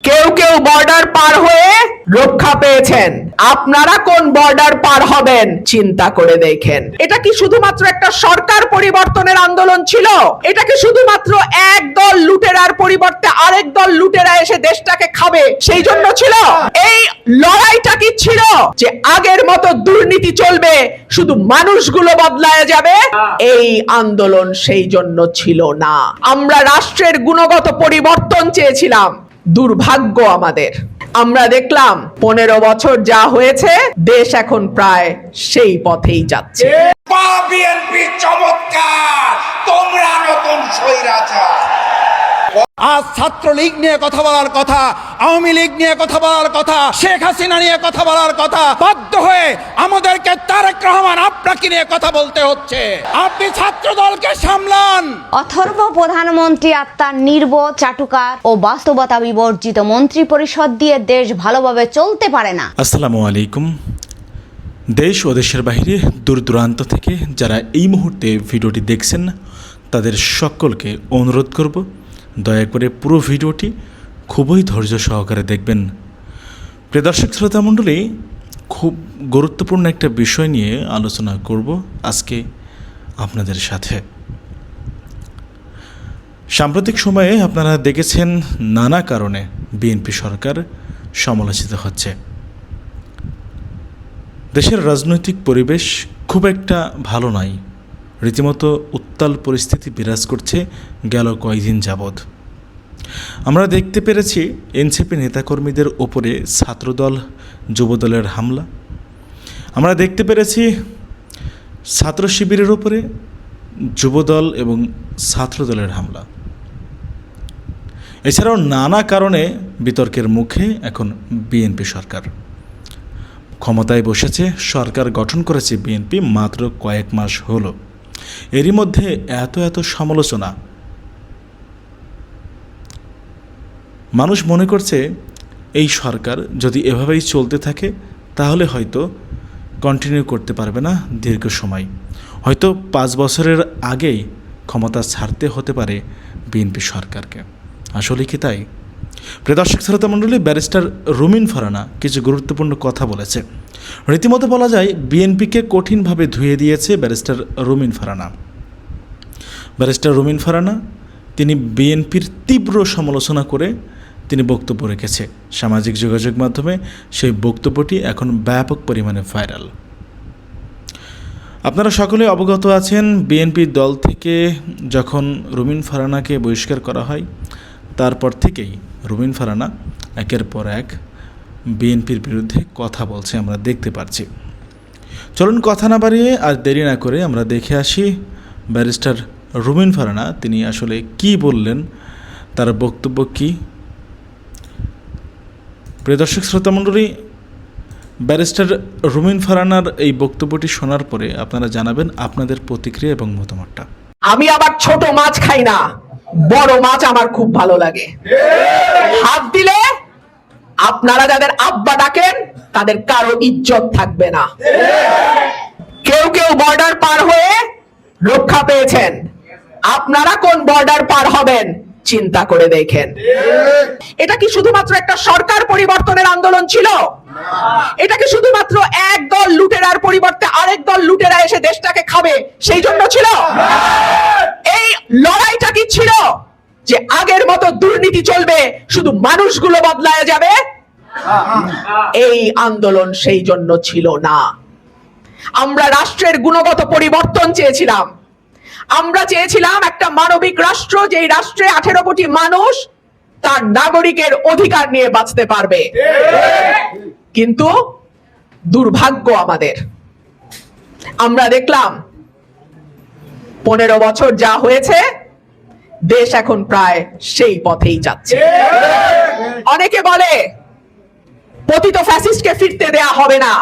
কেউ কেউ বর্ডার পার হয়ে রক্ষা পেয়েছেন, আপনারা কোন বর্ডার পার হবেন চিন্তা করে দেখেন। এটা কি শুধুমাত্র একটা সরকার পরিবর্তনের আন্দোলন ছিল? এটা কি শুধুমাত্র এক দল লুটেরার পরিবর্তে আরেক দল লুটেরা এসে দেশটাকে খাবে সেই জন্য ছিল? এই লড়াইটা কি ছিল যে আগের মতো দুর্নীতি চলবে, শুধু মানুষগুলো বদলায় যাবে? এই আন্দোলন সেই জন্য ছিল না। আমরা রাষ্ট্রের গুণগত পরিবর্তন চেয়েছিলাম। দুর্ভাগ্য আমাদের, আমরা দেখলাম 15 বছর যা হয়েছে, দেশ এখন প্রায় সেই পথেই যাচ্ছে। বিএনপি চমৎকার, তোমরা নতুন স্বৈরাচার। আজ ছাত্রলীগ নিয়ে কথা বলার কথা, আওয়ামী লীগ নিয়ে কথা বলার কথা, শেখ হাসিনা নিয়ে কথা বলার কথা, বাধ্য হয়ে আমাদেরকে তারেক রহমান আপনাকে নিয়ে কথা বলতে হচ্ছে। আপনি ছাত্র দলকে সামলান। অথর্ব প্রধানমন্ত্রী আত্মার নির্বোধ, চাটুকার ও বাস্তবতা বিবর্জিত মন্ত্রী পরিষদ দিয়ে দেশ ভালোভাবে চলতে পারে না। আসসালামু আলাইকুম। দেশ ও দেশের বাইরে দূর দূরান্ত থেকে যারা এই মুহূর্তে ভিডিওটি দেখছেন, তাদের সকলকে অনুরোধ করব, দয়া করে পুরো ভিডিওটি খুবই ধৈর্য সহকারে দেখবেন। প্রিয় দর্শক শ্রোতা মণ্ডলী, খুব গুরুত্বপূর্ণ একটা বিষয় নিয়ে আলোচনা করব আজকে আপনাদের সাথে। সাম্প্রতিক সময়ে আপনারা দেখেছেন নানা কারণে বিএনপি সরকার সমালোচিত হচ্ছে। দেশের রাজনৈতিক পরিবেশ খুব একটা ভালো নয়, রীতিমতো উত্তাল পরিস্থিতি বিরাজ করছে গেল কয়েকদিন যাবৎ। আমরা দেখতে পেরেছি এনসিপি নেতাকর্মীদের ওপরে ছাত্রদল যুবদলের হামলা, আমরা দেখতে পেরেছি ছাত্র শিবিরের ওপরে যুবদল এবং ছাত্রদলের হামলা। এছাড়াও নানা কারণে বিতর্কের মুখে এখন বিএনপি সরকার। ক্ষমতায় বসেছে, সরকার গঠন করেছে বিএনপি মাত্র কয়েক মাস হলো, এরই মধ্যে এত সমালোচনা। মানুষ মনে করছে এই সরকার যদি এভাবেই চলতে থাকে তাহলে হয়তো কন্টিনিউ করতে পারবে না দীর্ঘ সময়, হয়তো 5 বছরের আগেই ক্ষমতা ছাড়তে হতে পারে বিএনপি সরকারকে। আসলে কি তাই? প্রিয় দর্শক শ্রোতা মণ্ডলী, ব্যারিস্টার রুমিন ফারহানা কিছু গুরুত্বপূর্ণ কথা বলেছে। রীতিমতো বলা যায় বিএনপিকে কঠিনভাবে ধুয়ে দিয়েছে ব্যারিস্টার রুমিন ফারহানা। ব্যারিস্টার রুমিন ফারহানা তিনি বিএনপির তীব্র সমালোচনা করে তিনি বক্তব্য রেখেছে। সামাজিক যোগাযোগ মাধ্যমে সেই বক্তব্যটি এখন ব্যাপক পরিমাণে ভাইরাল। আপনারা সকলে অবগত আছেন, বিএনপি দল থেকে যখন রুমিন ফারহানাকে বহিষ্কার করা হয়, তারপর থেকেই রুমিন ফারহানা একের পর এক বিএনপির বিরুদ্ধে কথা বলছে, আমরা দেখতে পাচ্ছি। চলুন কথা না বাড়িয়ে আর দেরি না করে আমরা দেখে আসি ব্যারিস্টার রুমিন ফারহানা তিনি আসলে কি বললেন, তার বক্তব্য কি। প্রিয় দর্শক শ্রোতা মণ্ডলী, ব্যারিস্টার রুমিন ফারহানার এই বক্তব্যটি শোনার পরে আপনারা জানাবেন আপনাদের প্রতিক্রিয়া এবং মতামতটা। আমি আবার ছোট মাছ খাই না, বড় মাছ আমার খুব ভালো লাগে। হাত দিলে আপনারা যাদের আব্বা ডাকেন তাদের কারো ইজ্জত থাকবে না। কেউ কেউ বর্ডার পার হয়ে রক্ষা পেয়েছেন, আপনারা কোন বর্ডার পার হবেন চিন্তা করে দেখেন। এটা কি শুধুমাত্র একটা সরকার পরিবর্তনের আন্দোলন ছিল? এটা কি শুধুমাত্র এক দল লুটেরার পরিবর্তে আরেক দল লুটেরা এসে দেশটাকে খাবে সেই জন্য ছিল? এই লড়াইটা কি ছিল যে আগের মতো দুর্নীতি চলবে, শুধু মানুষগুলো বদলায় যাবে? এই আন্দোলন সেই জন্য ছিল না। আমরা রাষ্ট্রের গুণগত পরিবর্তন চেয়েছিলাম। আমরা চেয়েছিলাম একটা মানবিক রাষ্ট্র, যেই রাষ্ট্রে 18 কোটি মানুষ তার নাগরিকের অধিকার নিয়ে বাঁচতে পারবে। কিন্তু দুর্ভাগ্য আমাদের, আমরা দেখলাম 15 বছর যা হয়েছে, দেশ এখন প্রায় সেই পথেই যাচ্ছে। অনেকে বলে পতিত ফ্যাসিস্টকে ফিরতে দেয়া হবে না।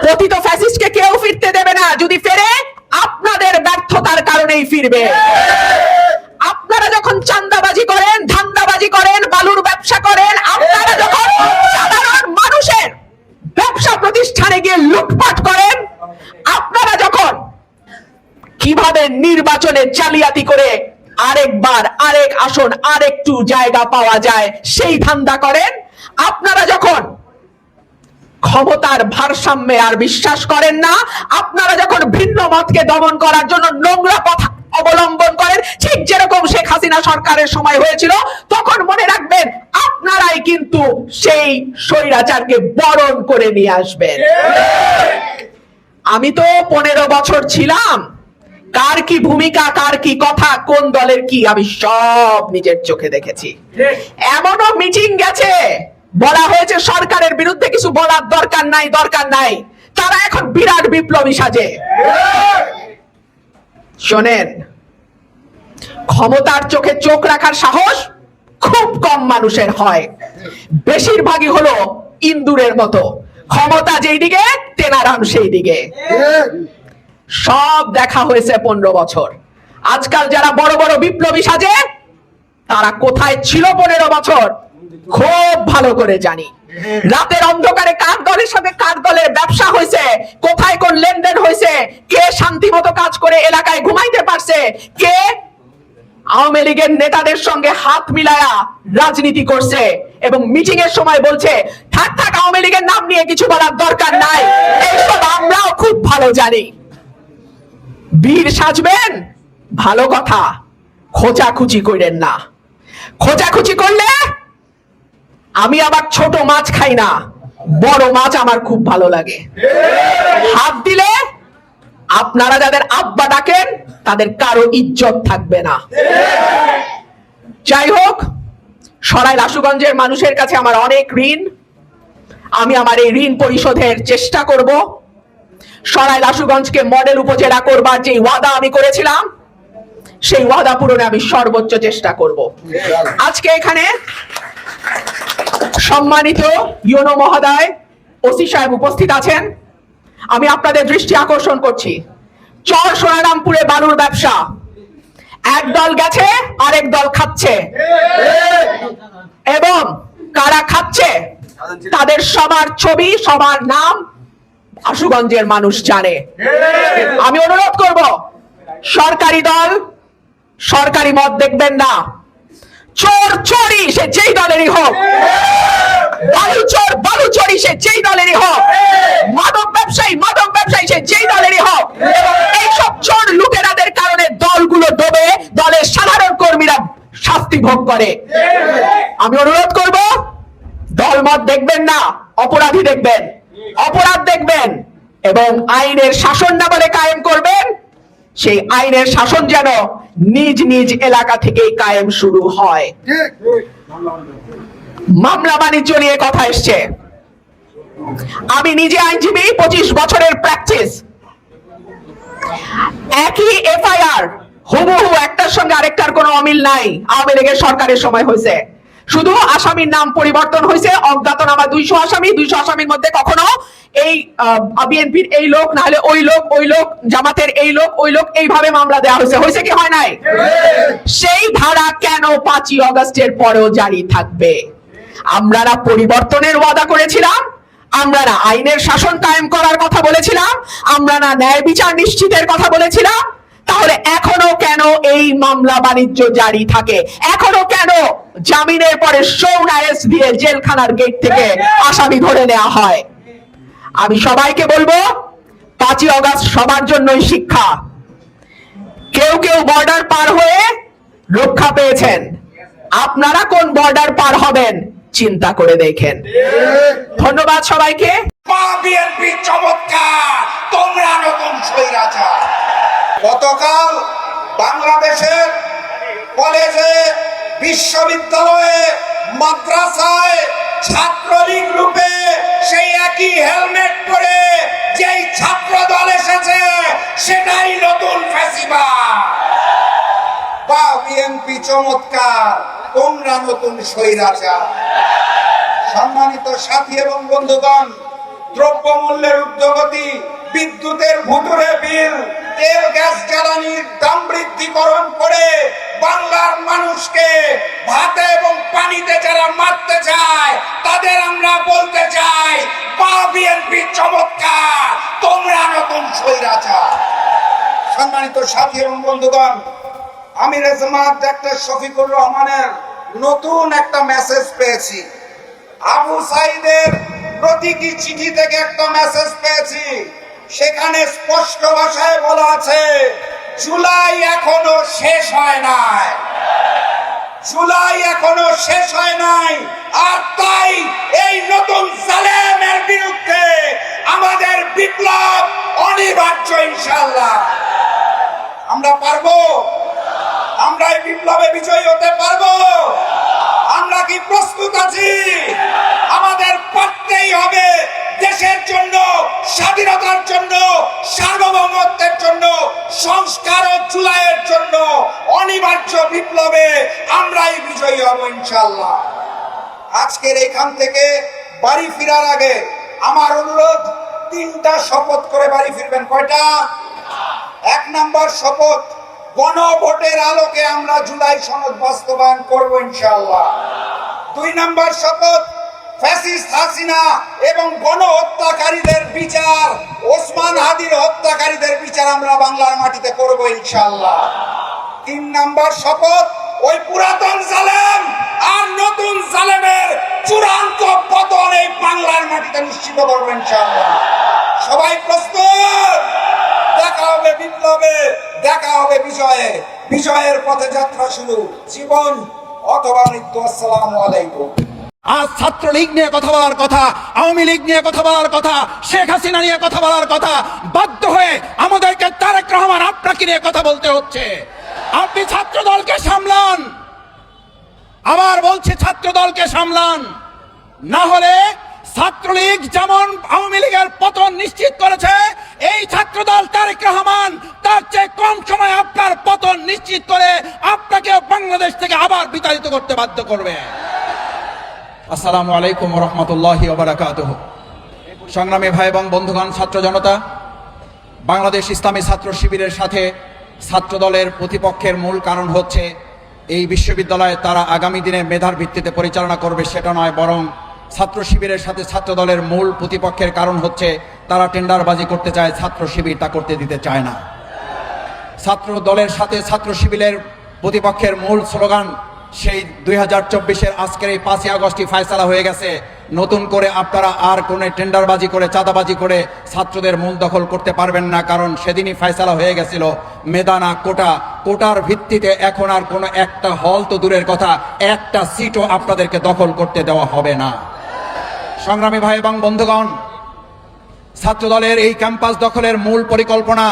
পতিত ফ্যাসিস্টকে কেউ ফিরতে দেবে না, যদি ফেরে আপনাদের ব্যর্থতার কারণেই ফিরবে। আপনারা যখন চাঁদাবাজি করেন, ধান্দাবাজি করেন, বালুর ব্যবসা করেন, আপনারা যখন সাধারণ মানুষের ব্যবসা প্রতিষ্ঠানে গিয়ে লুটপাট করেন, আপনারা যখন কিভাবে নির্বাচনে জালিয়াতি করে আরেকবার আরেক আসন আরেকটু জায়গা জায়গা পাওয়া যায় সেই ধান্দা করেন। আপনারা যখন ক্ষমতার ভারসাম্যে আর বিশ্বাস করেন না, আপনারা যখন ভিন্ন মতকে দমন করার জন্য নোংরা কথা অবলম্বন করেন, ঠিক যেরকম শেখ হাসিনা সরকারের সময় হয়েছিল, তখন মনে রাখবেন আপনারাই কিন্তু সেই স্বৈরাচারকে বরণ করে নিয়ে আসবেন। আমি তো 15 বছর ছিলাম, কার কি ভূমিকা, কার কি কথা, কোন দলের কি, আমি সব নিজের চোখে দেখেছি। এমনও মিটিং গেছে, বলা হয়েছে সরকারের বিরুদ্ধে কিছু বলার দরকার নাই, তারা এখন বিরাট বিপ্লবী সাজে। শোনেন, ক্ষমতার চোখে চোখ রাখার সাহস খুব কম মানুষের হয়, বেশিরভাগই হলো ইন্দুরের মতো, ক্ষমতা যেই দিকে তেনারাম সেই দিকে। সব দেখা হয়েছে 15 বছর। আজকাল যারা বড় বড় বিপ্লবী সাজে, তারা কোথায় ছিল 15 বছর খুব ভালো করে জানি। রাতের অন্ধকারে কার দলের সাথে কার দলের ব্যবসা হয়েছে, কোথায় কোন লেনদেন হয়েছে, কে শান্তি মতো কাজ করে এলাকায় ঘুমাইতে পারছে, কে আওয়ামী লীগের নেতাদের সঙ্গে হাত মিলায়া রাজনীতি করছে এবং মিটিং এর সময় বলছে থাক আওয়ামী লীগের নাম নিয়ে কিছু বলার দরকার নাই, এইসব আমরাও খুব ভালো জানি। বীর সাজবেন ভালো কথা, খোঁচাখুচি করেন না। খোঁচাখুচি করলে আমি আবার ছোট মাছ খাই না, বড় মাছ আমার খুব ভালো লাগে। হাত দিলে আপনারা যাদের আব্বা ডাকেন তাদের কারো ইজ্জত থাকবে না। যাই হোক, সরাইল আশুগঞ্জের মানুষের কাছে আমার অনেক ঋণ, আমি আমার এই ঋণ পরিশোধের চেষ্টা করব। সরাইল আশুগঞ্জকে মডেল উপজেলা করবার যে ওয়াদা আমি করেছিলাম, সেই ওয়াদা পূরণে আমি সর্বোচ্চ চেষ্টা করব। আজকে এখানে সম্মানিত ইউনো মহোদয়, ওসি সাহেব উপস্থিত আছেন। আমি আপনাদের দৃষ্টি আকর্ষণ করছি, চর সোনারামপুরে বালুর ব্যবসা, এক দল গেছে আরেক দল খাচ্ছে, এবং কারা খাচ্ছে তাদের সবার ছবি, সবার নাম আশুগঞ্জের মানুষ জানে। আমি অনুরোধ করব, সরকারি দল সরকারি মত দেখবেন না, চোর চোরি সে যেই দলেরই হোক, বালু চোরি সে যেই দলেরই হোক, মাদক ব্যবসায়ী সে যেই দলেরই হোক, এবং এইসব চোর লুটেরাদের কারণে দলগুলো ডোবে, দলের সাধারণ কর্মীরা শাস্তি ভোগ করে। আমি অনুরোধ করব, দলমত দেখবেন না, অপরাধী দেখবেন, অপরাধ দেখবেন, এবং আইনের শাসন না বলে কায়েম করবেন। সেই আইনের শাসন যেন নিজ নিজ এলাকা থেকেই কায়েম শুরু হয়। মামলা বাণিজ্য নিয়ে কথা এসছে, আমি নিজে আইনজীবী, 25 বছরের প্র্যাকটিস। একই এফআইআর হুবহু একটার সঙ্গে আরেকটার কোনো অমিল নাই। আওয়ামী লীগের সরকারের সময় হয়েছে, শুধু আসামির নাম পরিবর্তন হয়েছে, অজ্ঞাতনামা 200 আসামি, 200 আসামির মধ্যে কখনো এই বিএনপির এই লোক, না হলে ওই লোক, জামাতের এই লোক, ওই লোক, এইভাবে মামলা দেওয়া হয়েছে কি হয় নাই? সেই ধারা কেন 5ই অগস্টের পরেও জারি থাকবে? আমরা পরিবর্তনের ওয়াদা করেছিলাম, আমরা না আইনের শাসন কায়েম করার কথা বলেছিলাম, আমরা না ন্যায় বিচার নিশ্চিতের কথা বলেছিলাম? তাহলে এখনো কেন এই মামলা বাণিজ্য জারি থাকে? এখনো কেন জামিনের পরে সৌনায়েস দিয়ে জেলখানার গেট থেকে আসামি ধরে নেওয়া হয়? আমি সবাইকে বলবো, 5ই অগস্ট সবার জন্যই শিক্ষা। কেউ বর্ডার পার হয়ে রক্ষা পেয়েছেন, আপনারা কোন বর্ডার পার হবেন চিন্তা করে দেখেন। ধন্যবাদ সবাইকে। বিএনপি চমৎকার, তোমরা নতুন স্বৈরাচার। গতকাল বাংলাদেশের কলেজে, বিশ্ববিদ্যালয়ে, মাদ্রাসায় ছাত্রলীগ রূপে সেই একই হেলমেট পরে যেই ছাত্র দল এসেছে, সেটাই নতুন ফ্যাসিবাদ। বা বিএনপি চমৎকার, তোমরা নতুন স্বৈরাচার। সম্মানিত সাথী এবং বন্ধুগণ, দ্রব্যমূল্যের ঊর্ধ্বগতি, বিদ্যুতের ভুতুরে বিল, তেল গ্যাস জ্বালানির দাম বৃদ্ধিকরণ করে বাংলার মানুষকে ভাতে এবং পানিতে যারা মারতে চায়, তাদের আমরা বলতে চাই, বা বিএনপি চমৎকার, তোমরা নতুন স্বৈরাচার। সম্মানিত সাথী এবং বন্ধুগণ, আমির জামাত ডাক্তার শফিকুর রহমানের নতুন একটা মেসেজ পেয়েছি। আবু সাইদের প্রতীকী চিঠি থেকে একটা মেসেজ পেয়েছি। সেখানে স্পষ্ট ভাষায় বলা আছে, জুলাই এখনো শেষ হয় নাই, জুলাই এখনো শেষ হয় নাই। আর তাই এই নতুন জালেমের বিরুদ্ধে আমাদের বিপ্লব অনিবার্য ইনশাআল্লাহ। আমরা পারবো? আমরা এই বিপ্লবে বিজয়ী হতে পারবো? আমরা কি প্রস্তুত আছি? আমাদের পারতেই হবে। দেশের জন্য, স্বাধীনতার জন্য, সার্বভৌমত্বের জন্য, সংস্কার ও জুলাইয়ের জন্য অনিবার্য বিপ্লবে আমরাই বিজয়ী হব ইনশাআল্লাহ। আজকের এখান থেকে বাড়ি ফেরার আগে আমার অনুরোধ, 3টা শপথ করে বাড়ি ফিরবেন। কয়টা? 1 নম্বর শপথ, গণভোটের আলোকে আমরা জুলাই সনদ বাস্তবায়ন করব ইনশাআল্লাহ। 2 নম্বর শপথ, ফ্যাসিস্ট হাসিনা এবং গণহত্যাকারীদের বিচার, ওসমান হাদির হত্যাকারীদের বিচার আমরা বাংলার মাটিতে করব ইনশাআল্লাহ। 3 নম্বর শপথ, ওই পুরাতন জালেম আর নতুন জালেমের চূড়ান্ত পতন এই বাংলার মাটিতে নিশ্চিত করব ইনশাআল্লাহ। সবাই প্রস্তুত? দেখা হবে বিপ্লবে, দেখা হবে বিজয়ে। বিজয়ের পথে যাত্রা শুরু, জীবন অথবা মৃত্যু। আসসালামু আলাইকুম। আজ ছাত্রলীগ নিয়ে কথা বলার কথা, আওয়ামী লীগ নিয়ে কথা বলার কথা, শেখ হাসিনা নিয়ে কথা বলার কথা, বাধ্য হয়ে আমাদেরকে তারেক রহমান আপনাকে নিয়ে কথা বলতে হচ্ছে। আপনি ছাত্র দলকে সামলান, আবার বলছি ছাত্র দলকে সামলান, না হলে ছাত্রলীগ যেমন আওয়ামী লীগের পতন নিশ্চিত করেছে, এই ছাত্র দল তারেক রহমান তার চেয়ে কম সময় আপনার পতন নিশ্চিত করে আপনাকে বাংলাদেশ থেকে আবার বিতাড়িত করতে বাধ্য করবে। আসসালামু আলাইকুম ওয়া রাহমাতুল্লাহি ওয়া বারাকাতুহু। সংগ্রামী ভাই এবং বন্ধুগণ, ছাত্র জনতা, বাংলাদেশ ইসলামী ছাত্র শিবিরের সাথে ছাত্র দলের প্রতিপক্ষের মূল কারণ হচ্ছে এই বিশ্ববিদ্যালয়ে তারা আগামী দিনে মেধার ভিত্তিতে পরিচালনা করবে সেটা নয়, বরং ছাত্র শিবিরের সাথে ছাত্র দলের মূল প্রতিপক্ষের কারণ হচ্ছে তারা টেন্ডারবাজি করতে চায়, ছাত্র শিবির তা করতে দিতে চায় না। ছাত্র দলের সাথে ছাত্র শিবিরের প্রতিপক্ষের মূল স্লোগান সেই 2024-এর আজকের এই 5ই আগস্টই ফয়সালা হয়ে গেছে। নতুন করে আপনারা আর কোনো টেন্ডারবাজি করে, চাঁদাবাজি করে ছাত্রদের মূল দখল করতে পারবেন না, কারণ সেদিনই ফয়সালা হয়ে গেছিল মেধা না কোটা। কোটার ভিত্তিতে এখন আর কোনো একটা হল তো দূরের কথা, একটা সিটও আপনাদেরকে দখল করতে দেওয়া হবে না। সংগ্রামী ভাই এবং বন্ধুগণ, ছাত্র দলের এই ক্যাম্পাস দখলের মূল পরিকল্পনা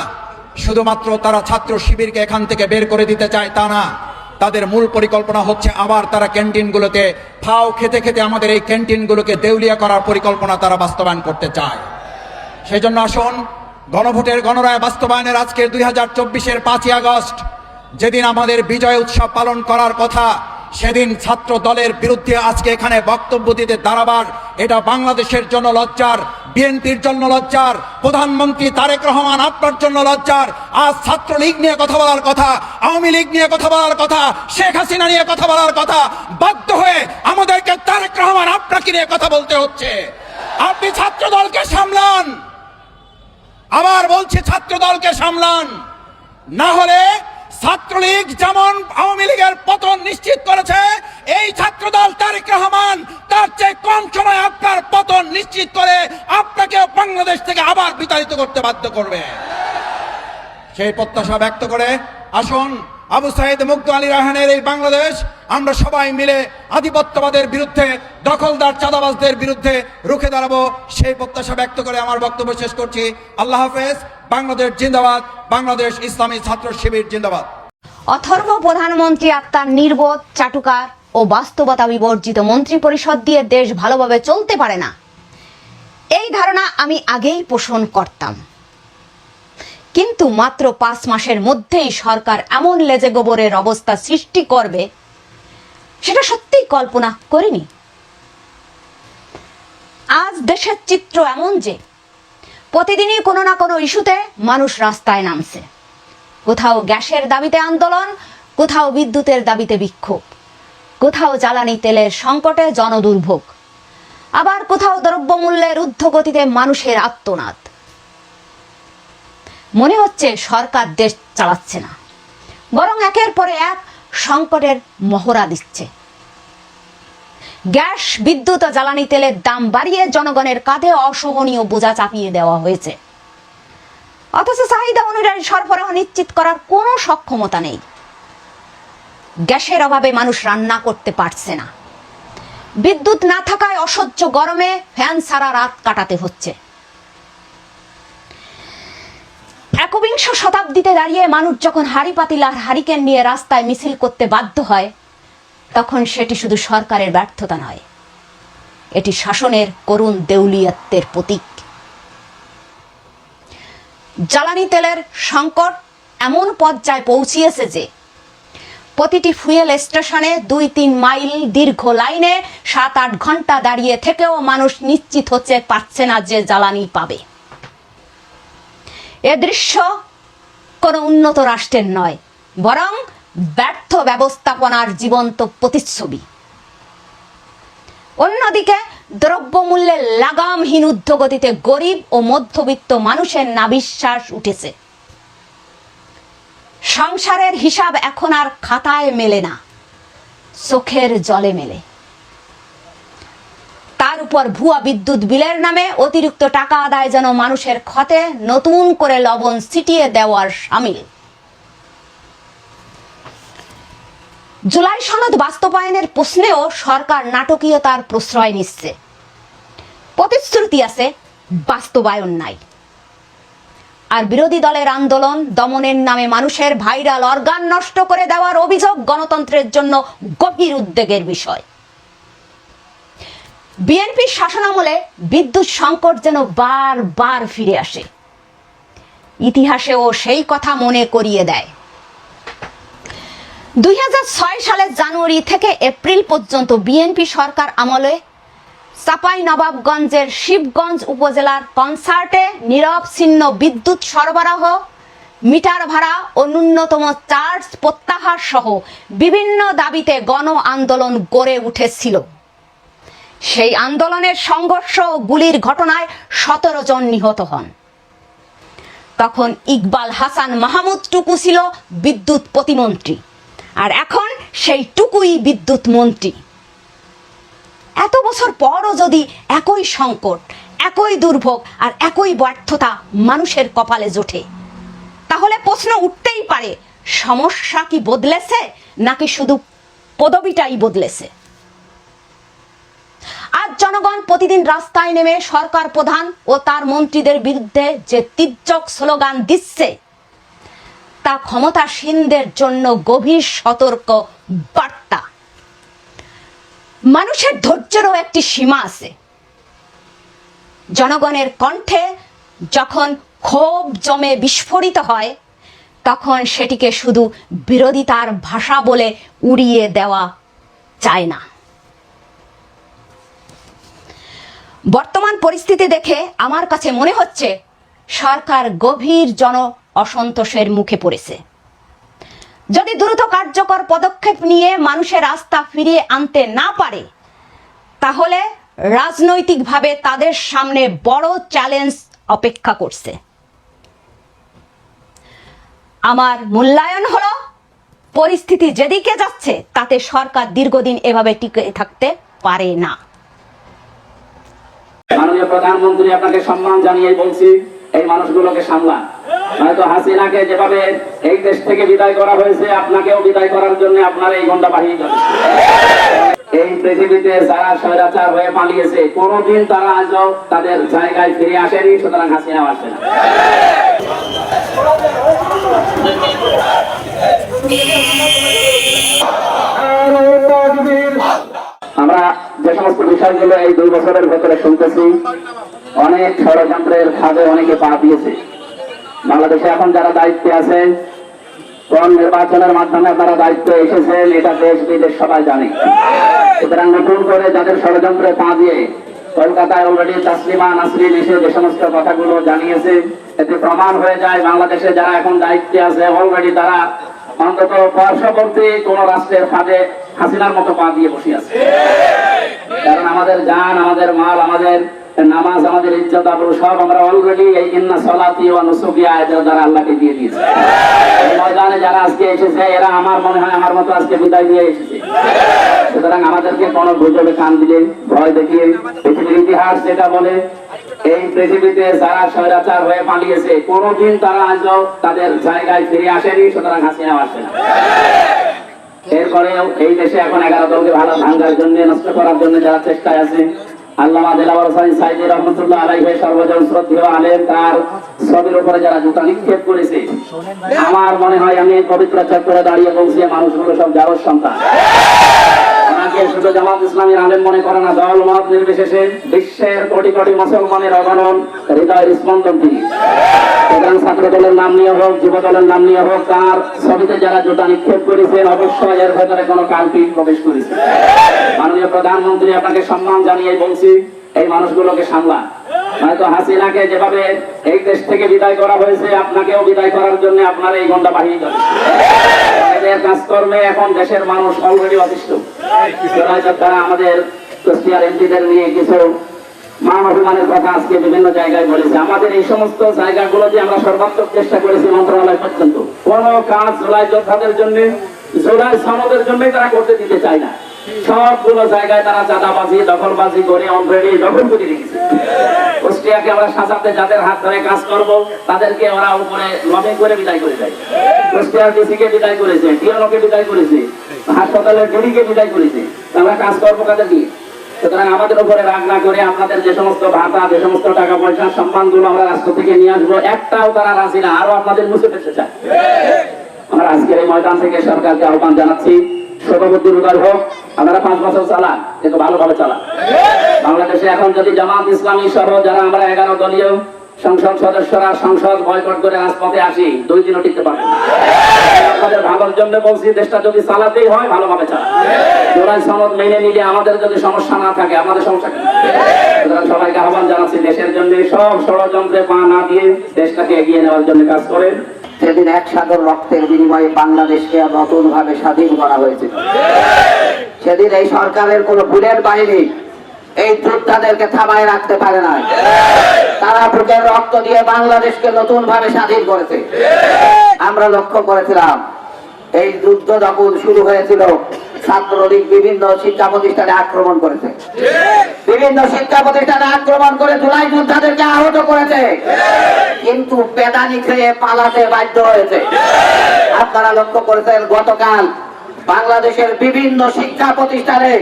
শুধুমাত্র তারা ছাত্র শিবিরকে এখান থেকে বের করে দিতে চায় তা না, তাদের মূল পরিকল্পনা হচ্ছে আবার তারা ক্যান্টিনগুলোতে ফাও খেতে খেতে আমাদের এই ক্যান্টিনগুলোকে দেউলিয়া করার পরিকল্পনা তারা বাস্তবায়ন করতে চায়। সেই জন্য আসুন, গণভোটের গণরায় বাস্তবায়নের আজকের 2024-এর 5ই আগস্ট যেদিন আমাদের বিজয় উৎসব পালন করার কথা, সেদিন ছাত্র দলের বিরুদ্ধে আজকে এখানে বক্তব্য দিতে দাঁড়াবার, এটা বাংলাদেশের জন্য লজ্জার, বিএনপির জন্য লজ্জার, প্রধানমন্ত্রী তারেক রহমান আপনার জন্য লজ্জার। আজ ছাত্রলীগ নিয়ে কথা বলার কথা, আওয়ামী লীগ নিয়ে কথা বলার কথা, শেখ হাসিনা নিয়ে কথা বলার কথা, বাধ্য হয়ে আমাদেরকে তারেক রহমান আপনাকে নিয়ে কথা বলতে হচ্ছে। আপনি ছাত্র দলকে সামলান, আবার বলছি ছাত্র দলকে সামলান, না হলে ছাত্রলীগ যেমন আওয়ামী লীগের পতন নিশ্চিত করেছে, এই ছাত্রদল তারেক রহমান তার চেয়ে কম সময় আপনার পতন নিশ্চিত করে আপনাকে বাংলাদেশ থেকে আবার বিতাড়িত করতে বাধ্য করবে। সেই প্রত্যাশা ব্যক্ত করে আসুন, আবু সাইদ মুগ্ধ আলী রায়হানের এই বাংলাদেশ আমরা সবাই মিলে আধিপত্যবাদের বিরুদ্ধে, দখলদার চাঁদাবাজদের বিরুদ্ধে রুখে দাঁড়াবো, সেই প্রত্যাশা ব্যক্ত করে আমার বক্তব্য শেষ করছি। আল্লাহ হাফেজ। বাংলাদেশ জিন্দাবাদ, বাংলাদেশ ইসলামী ছাত্র শিবির জিন্দাবাদ। অথর্ব প্রধানমন্ত্রী আত্মার নির্বোধ, চাটুকার ও বাস্তবতা বিবর্জিত মন্ত্রী পরিষদ দিয়ে দেশ ভালোভাবে চলতে পারে না, এই ধারণা আমি আগেই পোষণ করতাম। কিন্তু মাত্র 5 মাসের মধ্যেই সরকার এমন লেজে গোবরের অবস্থা সৃষ্টি করবে সেটা সত্যিই কল্পনা করিনি। আজ দেশের চিত্র এমন যে প্রতিদিনই কোনো না কোনো ইস্যুতে মানুষ রাস্তায় নামছে। কোথাও গ্যাসের দাবিতে আন্দোলন, কোথাও বিদ্যুতের দাবিতে বিক্ষোভ, কোথাও জ্বালানি তেলের সংকটে জনদুর্ভোগ, আবার কোথাও দ্রব্যমূল্যের ঊর্ধ্বগতিতে মানুষের আর্তনাদ। মনে হচ্ছে সরকার দেশ চালাচ্ছে না, বরং একের পরে এক সংকটের মহড়া দিচ্ছে। গ্যাস, বিদ্যুৎ ও জ্বালানি তেলের দাম বাড়িয়ে জনগণের কাঁধে অসহনীয় বোঝা চাপিয়ে দেওয়া হয়েছে। অথচ চাহিদা অনুযায়ী সরবরাহ নিশ্চিত করার কোনো সক্ষমতা নেই। গ্যাসের অভাবে মানুষ রান্না করতে পারছে না। বিদ্যুৎ না থাকায় অসহ্য গরমে ফ্যান ছাড়া রাত কাটাতে হচ্ছে। একবিংশ শতাব্দীতে দাঁড়িয়ে মানুষ যখন হাড়ি পাতিল আর হারিকেন নিয়ে রাস্তায় মিছিল করতে বাধ্য হয়, তখন সেটি শুধু সরকারের ব্যর্থতা নয়, এটি শাসনের করুণ দেউলিয়াত্বের প্রতীক। জ্বালানি তেলের সংকট এমন পর্যায়ে পৌঁছিয়েছে যে প্রতিটি ফুয়েল স্টেশনে 2-3 মাইল দীর্ঘ লাইনে 7-8 ঘন্টা দাঁড়িয়ে থেকেও মানুষ নিশ্চিত হতে পারছে না যে জ্বালানি পাবে। এ দৃশ্য কোনো উন্নত রাষ্ট্রের নয়, বরং ব্যর্থ ব্যবস্থাপনার জীবন্ত প্রতিচ্ছবি। অন্যদিকে দ্রব্যমূল্যের লাগামহীন ঊর্ধ্বগতিতে গরিব ও মধ্যবিত্ত মানুষের নাভিশ্বাস উঠেছে। সংসারের হিসাব এখন আর খাতায় মেলে না, চোখের জলে মেলে। তার উপর ভুয়া বিদ্যুৎ বিলের নামে অতিরিক্ত টাকা আদায় যেন মানুষের ক্ষতে নতুন করে লবণ ছিটিয়ে দেওয়ার শামিল। জুলাই সনদ বাস্তবায়নের প্রশ্নেও সরকার নাটকীয়তার প্রশ্রয় নিচ্ছে। প্রতিশ্রুতি আছে, বাস্তবায়ন নাই। আর বিরোধী দলের আন্দোলন দমনের নামে মানুষের ভাইরাল অর্গান নষ্ট করে দেওয়ার অভিযোগ গণতন্ত্রের জন্য গভীর উদ্বেগের বিষয়। বিএনপির শাসনামলে বিদ্যুৎ সংকট যেন বারবার ফিরে আসে। ইতিহাসেও সেই কথা মনে করিয়ে দেয়। 2006 সালের জানুয়ারি থেকে এপ্রিল পর্যন্ত বিএনপি সরকার আমলে চাঁপাইনবাবগঞ্জের শিবগঞ্জ উপজেলার কনসার্টে নিরবচ্ছিন্ন বিদ্যুৎ সরবরাহ, মিটার ভাড়া ও ন্যূনতম চার্জ প্রত্যাহার সহ বিভিন্ন দাবিতে গণ আন্দোলন গড়ে উঠেছিল। সেই আন্দোলনের সংঘর্ষ ও গুলির ঘটনায় 17 জন নিহত হন। তখন ইকবাল হাসান মাহমুদ টুকু ছিল বিদ্যুৎ প্রতিমন্ত্রী, আর এখন সেই টুকুই বিদ্যুৎ মন্ত্রী। এত বছর পরও যদি একই সংকট, একই দুর্ভোগ আর একই ব্যর্থতা মানুষের কপালে জোটে, তাহলে প্রশ্ন উঠতেই পারে, সমস্যা কি বদলেছে নাকি শুধু পদবিটাই বদলেছে? আজ জনগণ প্রতিদিন রাস্তায় নেমে সরকার প্রধান ও তার মন্ত্রীদের বিরুদ্ধে যে তীর্যক স্লোগান দিচ্ছে, তা ক্ষমতাসীনদের জন্য গভীর সতর্ক বার্তা। মানুষের ধৈর্যেরও একটি সীমা আছে। জনগণের কণ্ঠে যখন ক্ষোভ জমে বিস্ফোরিত হয়, তখন সেটিকে শুধু বিরোধিতার ভাষা বলে উড়িয়ে দেওয়া যায় না। বর্তমান পরিস্থিতি দেখে আমার কাছে মনে হচ্ছে সরকার গভীর জন অসন্তোষের মুখে পড়েছে। যদি দ্রুত কার্যকর পদক্ষেপ নিয়ে মানুষের আস্থা ফিরিয়ে আনতে না পারে, তাহলে রাজনৈতিকভাবে তাদের সামনে বড় চ্যালেঞ্জ অপেক্ষা করছে। আমার মূল্যায়ন হলো, পরিস্থিতি যেদিকে যাচ্ছে তাতে সরকার দীর্ঘদিন এভাবে টিকে থাকতে পারে না। মাননীয় প্রধানমন্ত্রী, আপনাকে সম্মান জানিয়ে বলছি, এই মানুষগুলোকে সামলান। হয়তো হাসিনাকে যেভাবে এই দেশ থেকে বিদায় করা হয়েছে, আপনাকেও বিদায় করার জন্য আপনার এই গন্ডা বাহিনী যাবে। এই পৃথিবীতে যারা স্বৈরাচার হয়ে পালিয়েছে, কোনোদিন তারা আজও তাদের জায়গায় ফিরে আসেনি, সুতরাং হাসিনাও আসবে না। আমরা যে সমস্ত বিষয়গুলো এই 2 বছরের ভেতরে শুনতেছি, অনেক ষড়যন্ত্রের ফাঁদে অনেকে পা দিয়েছে। বাংলাদেশে এখন যারা দায়িত্বে আছেন, কোন নির্বাচনের মাধ্যমে আপনারা দায়িত্বে এসেছেন, এটা দেশ বিদেশ সবাই জানে। সুতরাং নতুন করে যাদের ষড়যন্ত্রে পা দিয়ে কলকাতায় অলরেডি তাসলিমা নাসরিন এসে যে সমস্ত কথাগুলো জানিয়েছে, এতে প্রমাণ হয়ে যায় বাংলাদেশে যারা এখন দায়িত্বে আছে অলরেডি তারা অন্তত পার্শ্ববর্তী কোন রাষ্ট্রের ফাঁদে হাসিনার মতো পা দিয়ে বসে আছে। কারণ আমাদের জান, আমাদের মাল, আমাদের নামাজ, আমাদের ইজ্জত আবরু সব আমরা অলরেডি এই ইন্না সালাতি ওয়া নুসুকি আয়াতের দ্বারা আল্লাহকে দিয়ে দিয়েছি। এই ময়দানে যারা আজকে এসেছে, এরা আমার মনে হয় আমার মতো আজকে বিদায় দিয়ে এসেছে। সুতরাং আমাদেরকে কোনো গুজবে কান দিলে, ভয় দেখিয়ে, পৃথিবীর ইতিহাস যেটা বলে এই পৃথিবীতে যারা স্বৈরাচার হয়ে পালিয়েছে কোনোদিন তারা আজও তাদের জায়গায় ফিরে আসেনি, সুতরাং হাসিনাও আসে না। এরপরেও এই দেশে এখন 11 দলকে ভালো ভাঙার জন্য, নষ্ট করার জন্য যারা চেষ্টায় আছে, আল্লামা দেলাওয়ার হোসেন সাইদি রহমতুল্লাহ আলাইহি সর্বজন শ্রদ্ধেয় আলেম, তার ছবির উপরে যারা জুতা নিক্ষেপ করেছে, আমার মনে হয় আমি এই পবিত্র চত্বরে দাঁড়িয়ে বলছি মানুষগুলো সব জারজ সন্তান। ওনাকে শুধু জামাত ইসলামীর আলেম মনে করে না, দল মত নির্বিশেষে বিশ্বের কোটি কোটি মুসলমানের অগণন হৃদয়ের স্পন্দন তিনি। সুতরাং ছাত্র দলের নাম নিয়ে হোক, যুব দলের নাম নিয়ে হোক, তার ছবিতে যারা জুতা নিক্ষেপ করেছেন অবশ্যই এর ভেতরে কোনো কালপিট প্রবেশ করেছে। মাননীয় প্রধানমন্ত্রী, আপনাকে সম্মান জানিয়ে বলছি এই মানুষগুলোকে সামলান। হয়তো হাসিনাকে যেভাবে এই দেশ থেকে বিদায় করা হয়েছে, আপনাকেও বিদায় করার জন্য আপনার এই গন্ডা বাহিনী যাবে। এদের কাজকর্মে এখন দেশের মানুষ অলরেডি অতিষ্ঠ। তারা আমাদের কুষ্টিয়ার এমপিদের নিয়ে কিছু মান অভিমানের কথা আজকে বিভিন্ন জায়গায় বলেছে। আমাদের এই সমস্ত জায়গাগুলো যে আমরা সর্বাত্মক চেষ্টা করেছি মন্ত্রণালয় পর্যন্ত, কোন কাজ জুলাই যোদ্ধাদের জন্য, জুলাই সনদের জন্যই তারা করতে দিতে চায় না। সবগুলো জায়গায় তারা চাঁদাবাজি, দখলবাজি করে অলরেডি দখল করে রেখেছে। কুষ্টিয়াকে আমরা সাজাতে যাদের হাত ধরে কাজ করব, তাদেরকে ওরা উপরে লবিং করে বিদায় করে দেয়। কুষ্টিয়ার ডিসিকে বিদায় করেছে, টিএনওকে বিদায় করেছে, হাসপাতালের ডিডিকে বিদায় করেছে। আমরা কাজ করবো কাদের দিয়ে? সুতরাং আমাদের উপরে রাগ না করে আপনাদের যে সমস্ত ভাতা, যে সমস্ত টাকা পয়সা, সম্মানগুলো আমরা রাষ্ট্র থেকে নিয়ে আসবো, একটাও তারা রাজি না, আরো আপনাদের মুছে ফেলতে চায়। আমরা আজকের এই ময়দান থেকে সরকারকে আহ্বান জানাচ্ছি, শতবুদ্ধির উদার হোক, আপনারা 5 বছর চালান, কিন্তু ভালোভাবে চালান। বাংলাদেশে এখন যদি জামাত ইসলামী সহ যারা আমরা 11 দলীয় সংসদ সদস্যরা সংসদ বয়কট করে রাজপথে আসি, 2 দিনও টিকতে পারবেন না। আপনাদের ভালোর জন্য বলছি, দেশটা যদি চালাতেই হয় ভালোভাবে চালান। জুলাই সনদ মেনে নিলে আমাদের যদি সমস্যা না থাকে, আমাদের সমস্যা কি? সুতরাং সবাইকে আহ্বান জানাচ্ছি, দেশের জন্য সব ষড়যন্ত্রে পা না দিয়ে দেশটাকে এগিয়ে নেওয়ার জন্য কাজ করেন। সেদিন 1 সাগর রক্তের বিনিময়ে বাংলাদেশকে নতুন ভাবে স্বাধীন করা হয়েছে। সেদিন এই সরকারের কোন বুলেট বাহিনী এই যোদ্ধাদেরকে থামায় রাখতে পারে না। তারা বুকের রক্ত দিয়ে বাংলাদেশকে নতুন ভাবে স্বাধীন করেছে। আমরা লক্ষ্য করেছিলাম এই যুদ্ধ যখন শুরু হয়েছিল, ছাত্রলীগ বিভিন্ন শিক্ষা প্রতিষ্ঠানে আক্রমণ করেছে, বিভিন্ন শিক্ষা প্রতিষ্ঠানে আক্রমণ করে জুলাই যোদ্ধাদেরকে আহত করেছে, কিন্তু পেদানি খেয়ে পালাতে বাধ্য হয়েছে। আপনারা লক্ষ্য করেছেন গতকাল বাংলাদেশের বিভিন্ন শিক্ষা প্রতিষ্ঠানে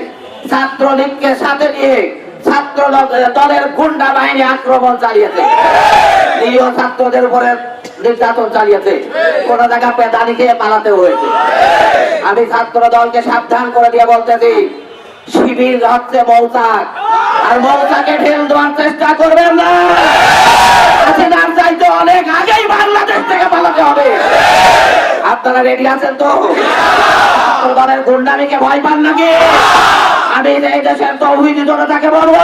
ছাত্রলীগকে সাথে নিয়ে ছাত্র দলের গুন্ডা বাহিনী আক্রমণ চালিয়েছে, নিরীহ ছাত্রদের উপরে নির্যাতন চালিয়েছে, কোন জায়গা পেদানি খেয়ে পালাতে হয়েছে। আমি ছাত্র দলকে সাবধান করে দিয়ে বলতেছি, শিবির হচ্ছে মৌচাক, আর মৌচাকে ঢেল দেওয়ার চেষ্টা করবেন না। হাসিনার চাইতে অনেক আগেই বাংলাদেশ থেকে পালাতে হবে। আপনারা রেডি আছেন তো? ছাত্র দলের গুন্ডামিকে ভয় পান নাকি? আমি এই দেশের তৌহিদি জনতাকে বলবো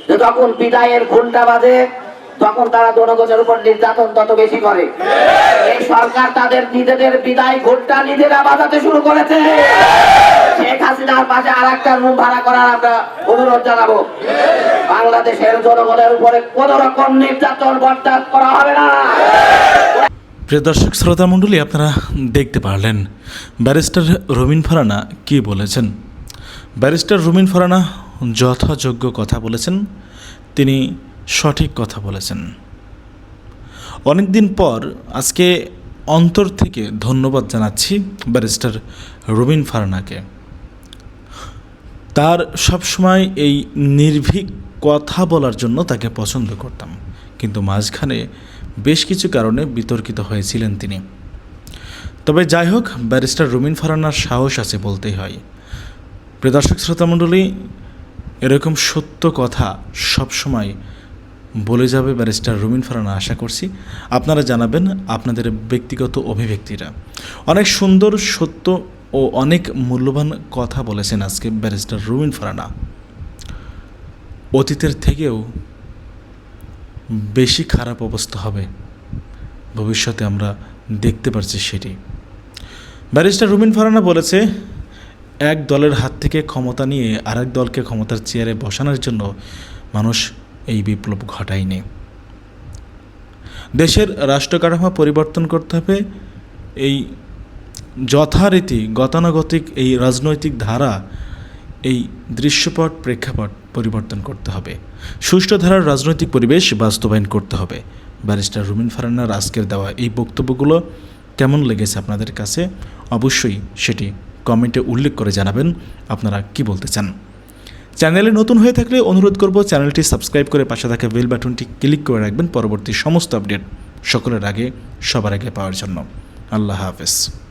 যে যখন বিদায়ের ঘন্টা বাজে, তখন তারা জনগণের উপর নির্যাতন তত বেশি করে। এই সরকার তাদের নিজেদের বিদায় ঘন্টা নিজেরা বাজাতে শুরু করেছে। শেখ হাসিনার পাশে আরেকটা রুম ভাড়া করার আমরা অনুরোধ জানাবো। বাংলাদেশের জনগণের উপরে কোন রকম নির্যাতন বরদাস্ত করা হবে না। প্রিয় দর্শক শ্রোতা মণ্ডলী, আপনারা দেখতে পারলেন ব্যারিস্টার রুমিন ফারানা কি বলেছেন। ব্যারিস্টার রুমিন ফারানা যথাযোগ্য কথা বলেছেন, তিনি সঠিক কথা বলেছেন। অনেক দিন পর আজকে অন্তর থেকে ধন্যবাদ জানাচ্ছি ব্যারিস্টার রুমিন ফারানাকে। তার সবসময় এই নির্ভীক কথা বলার জন্য তাকে পছন্দ করতাম, কিন্তু মাঝখানে বেশ কিছু কারণে বিতর্কিত হয়েছিলেন তিনি। তবে যাই হোক, ব্যারিস্টার রুমিন ফারানার সাহস আছে বলতেই হয়। প্রিয় দর্শক শ্রোতামণ্ডলী, এরকম সত্য কথা সবসময় বলে যাবে ব্যারিস্টার রুমিন ফারানা, আশা করছি। আপনারা জানাবেন আপনাদের ব্যক্তিগত অভিব্যক্তিরা। অনেক সুন্দর, সত্য ও অনেক মূল্যবান কথা বলেছেন আজকে ব্যারিস্টার রুমিন ফারানা। অতীতের থেকেও বেশি খারাপ অবস্থা হবে ভবিষ্যতে, আমরা দেখতে পাচ্ছি সেটি। ব্যারিস্টার রুমিন ফারানা বলেছে, এক দলের হাত থেকে ক্ষমতা নিয়ে আরেক দলকে ক্ষমতার চেয়ারে বসানোর জন্য মানুষ এই বিপ্লব ঘটায়নি। দেশের রাষ্ট্র কাঠামো পরিবর্তন করতে হবে, এই যথারীতি গতানুগতিক এই রাজনৈতিক ধারা, এই দৃশ্যপট প্রেক্ষাপট পরিবর্তন করতে হবে। সুষ্ঠু ধারার রাজনৈতিক পরিবেশ বাস্তবায়ন করতে হবে। ব্যারিস্টার রুমিন ফারহানার আজকের দেওয়া এই বক্তব্যগুলো কেমন লেগেছে আপনাদের কাছে, অবশ্যই সেটি কমেন্টে উল্লেখ করে জানাবেন আপনারা কি বলতে চান। চ্যানেলে নতুন হয়ে থাকলে অনুরোধ করব চ্যানেলটি সাবস্ক্রাইব করে পাশে থাকা বেল বাটনটি ক্লিক করে রাখবেন পরবর্তী সমস্ত আপডেট সকলের আগে সবার আগে পাওয়ার জন্য। আল্লাহ হাফেজ।